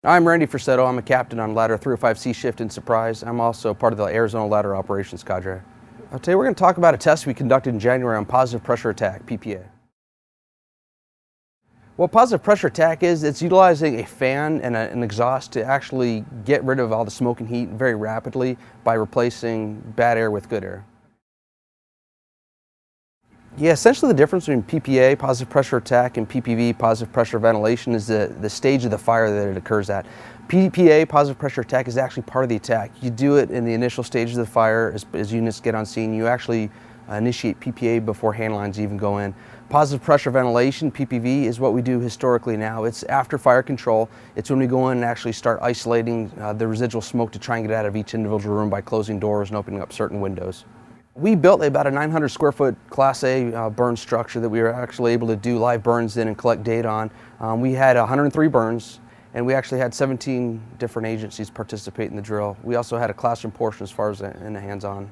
I'm Randy Frisetto. I'm a captain on Ladder 305C Shift in Surprise. I'm also part of the Arizona Ladder Operations Cadre. Today we're going to talk about a test we conducted in January on positive pressure attack, PPA. What positive pressure attack is, it's utilizing a fan and an exhaust to actually get rid of all the smoke and heat very rapidly by replacing bad air with good air. Yeah, essentially the difference between PPA, positive pressure attack, and PPV, positive pressure ventilation, is the stage of the fire that it occurs at. PPA, positive pressure attack, is actually part of the attack. You do it in the initial stages of the fire as units get on scene. You actually initiate PPA before hand lines even go in. Positive pressure ventilation, PPV, is what we do historically now. It's after fire control. It's when we go in and actually start isolating the residual smoke to try and get out of each individual room by closing doors and opening up certain windows. We built about a 900 square foot Class A burn structure that we were actually able to do live burns in and collect data on. We had 103 burns, and we actually had 17 different agencies participate in the drill. We also had a classroom portion as far as in the hands-on.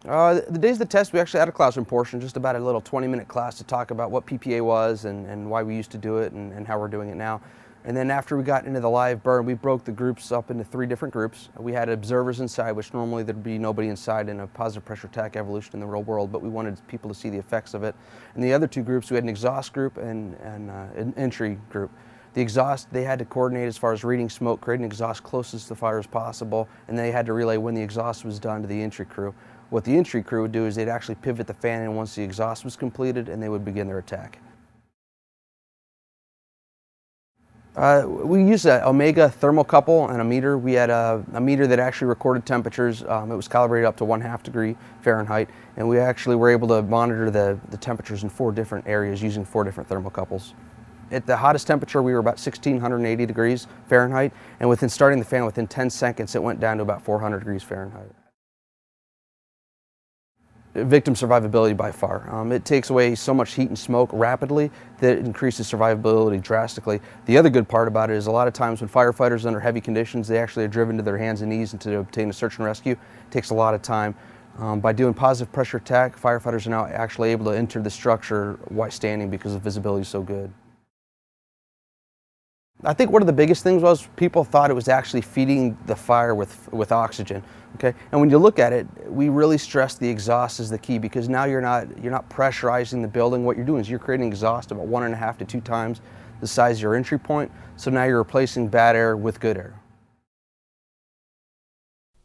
The days of the test, we actually had a classroom portion, just about a little 20-minute class to talk about what PPA was and why we used to do it and how we're doing it now. And then after we got into the live burn, we broke the groups up into 3 different groups. We had observers inside, which normally there'd be nobody inside in a positive pressure attack evolution in the real world, but we wanted people to see the effects of it. And the other 2 groups, we had an exhaust group and an entry group. The exhaust, they had to coordinate as far as reading smoke, creating exhaust closest to the fire as possible, and they had to relay when the exhaust was done to the entry crew. What the entry crew would do is they'd actually pivot the fan in once the exhaust was completed, and they would begin their attack. We used an Omega thermocouple and a meter. We had a meter that actually recorded temperatures. It was calibrated up to 1/2 degree Fahrenheit, and we actually were able to monitor the temperatures in 4 different areas using 4 different thermocouples. At the hottest temperature, we were about 1,680 degrees Fahrenheit, and within starting the fan, within 10 seconds, it went down to about 400 degrees Fahrenheit. Victim survivability by far. It takes away so much heat and smoke rapidly that it increases survivability drastically. The other good part about it is a lot of times when firefighters are under heavy conditions, they actually are driven to their hands and knees and to obtain a search and rescue. It takes a lot of time. By doing positive pressure attack, firefighters are now actually able to enter the structure while standing because the visibility is so good. I think one of the biggest things was people thought it was actually feeding the fire with oxygen. Okay, and when you look at it, we really stress the exhaust is the key, because now you're not pressurizing the building. What you're doing is you're creating exhaust about 1.5 to 2 times the size of your entry point. So now you're replacing bad air with good air.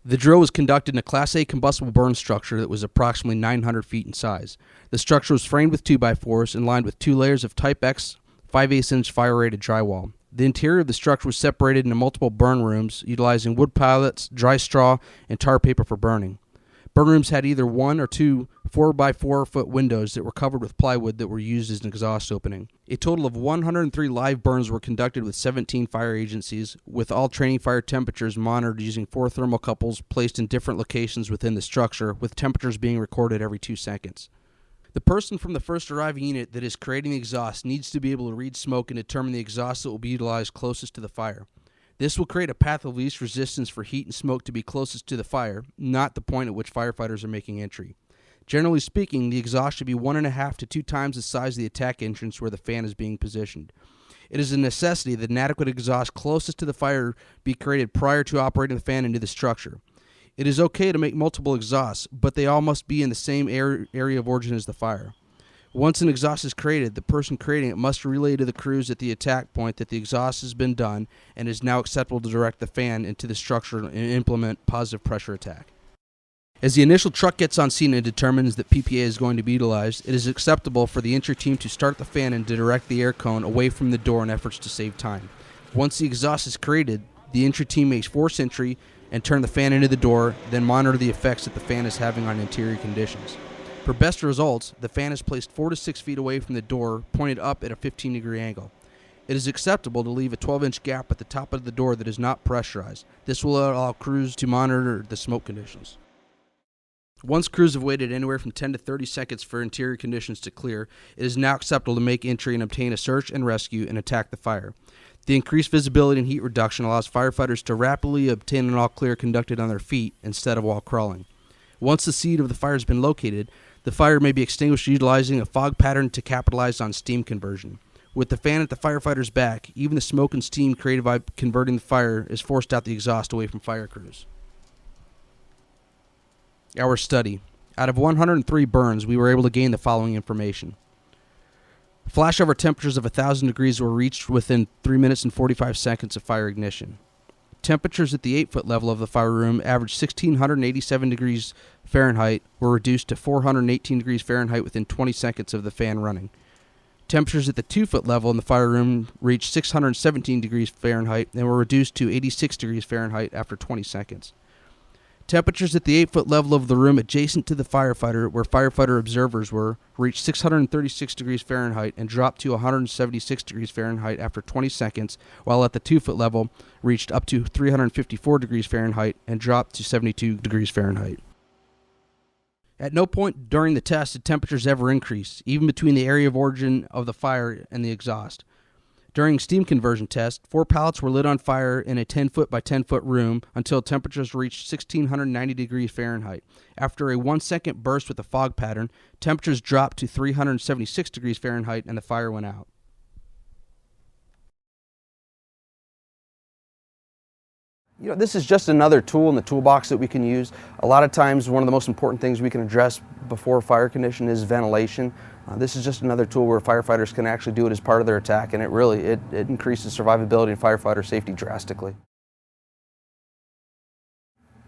The drill was conducted in a Class A combustible burn structure that was approximately 900 feet in size. The structure was framed with 2x4s and lined with 2 layers of Type X 5/8" fire-rated drywall. The interior of the structure was separated into multiple burn rooms, utilizing wood pallets, dry straw, and tar paper for burning. Burn rooms had either 1 or 2 4x4-foot windows that were covered with plywood that were used as an exhaust opening. A total of 103 live burns were conducted with 17 fire agencies, with all training fire temperatures monitored using 4 thermocouples placed in different locations within the structure, with temperatures being recorded every 2 seconds. The person from the first arriving unit that is creating the exhaust needs to be able to read smoke and determine the exhaust that will be utilized closest to the fire. This will create a path of least resistance for heat and smoke to be closest to the fire, not the point at which firefighters are making entry. Generally speaking, the exhaust should be 1.5 to 2 times the size of the attack entrance where the fan is being positioned. It is a necessity that an adequate exhaust closest to the fire be created prior to operating the fan into the structure. It is okay to make multiple exhausts, but they all must be in the same area of origin as the fire. Once an exhaust is created, the person creating it must relay to the crews at the attack point that the exhaust has been done and is now acceptable to direct the fan into the structure and implement positive pressure attack. As the initial truck gets on scene and determines that PPA is going to be utilized, it is acceptable for the entry team to start the fan and to direct the air cone away from the door in efforts to save time. Once the exhaust is created, the entry team makes force entry and turn the fan into the door, then monitor the effects that the fan is having on interior conditions. For best results, the fan is placed 4 to 6 feet away from the door, pointed up at a 15-degree angle. It is acceptable to leave a 12-inch gap at the top of the door that is not pressurized. This will allow crews to monitor the smoke conditions. Once crews have waited anywhere from 10 to 30 seconds for interior conditions to clear, it is now acceptable to make entry and obtain a search and rescue and attack the fire. The increased visibility and heat reduction allows firefighters to rapidly obtain an all-clear conducted on their feet instead of while crawling. Once the seat of the fire has been located, the fire may be extinguished utilizing a fog pattern to capitalize on steam conversion. With the fan at the firefighter's back, even the smoke and steam created by converting the fire is forced out the exhaust away from fire crews. Our study. Out of 103 burns, we were able to gain the following information. Flashover temperatures of 1,000 degrees were reached within 3 minutes and 45 seconds of fire ignition. Temperatures at the 8-foot level of the fire room averaged 1,687 degrees Fahrenheit were reduced to 418 degrees Fahrenheit within 20 seconds of the fan running. Temperatures at the 2-foot level in the fire room reached 617 degrees Fahrenheit and were reduced to 86 degrees Fahrenheit after 20 seconds. Temperatures at the 8-foot level of the room adjacent to the firefighter, where firefighter observers were, reached 636 degrees Fahrenheit and dropped to 176 degrees Fahrenheit after 20 seconds, while at the 2-foot level reached up to 354 degrees Fahrenheit and dropped to 72 degrees Fahrenheit. At no point during the test did temperatures ever increase, even between the area of origin of the fire and the exhaust. During steam conversion test, 4 pallets were lit on fire in a 10-foot by 10-foot room until temperatures reached 1,690 degrees Fahrenheit. After a 1-second burst with a fog pattern, temperatures dropped to 376 degrees Fahrenheit and the fire went out. This is just another tool in the toolbox that we can use. A lot of times, one of the most important things we can address before fire condition is ventilation. This is just another tool where firefighters can actually do it as part of their attack, and it increases survivability and firefighter safety drastically.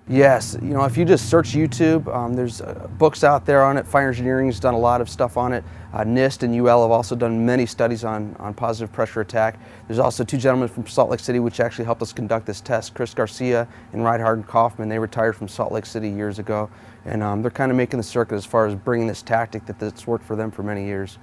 Yes, if you just search YouTube, there's books out there on it. Fire engineering has done a lot of stuff on it. NIST and UL have also done many studies on positive pressure attack. There's also 2 gentlemen from Salt Lake City which actually helped us conduct this test, Chris Garcia and Reinhard Kaufman. They retired from Salt Lake City years ago, and they're kind of making the circuit as far as bringing this tactic that's worked for them for many years.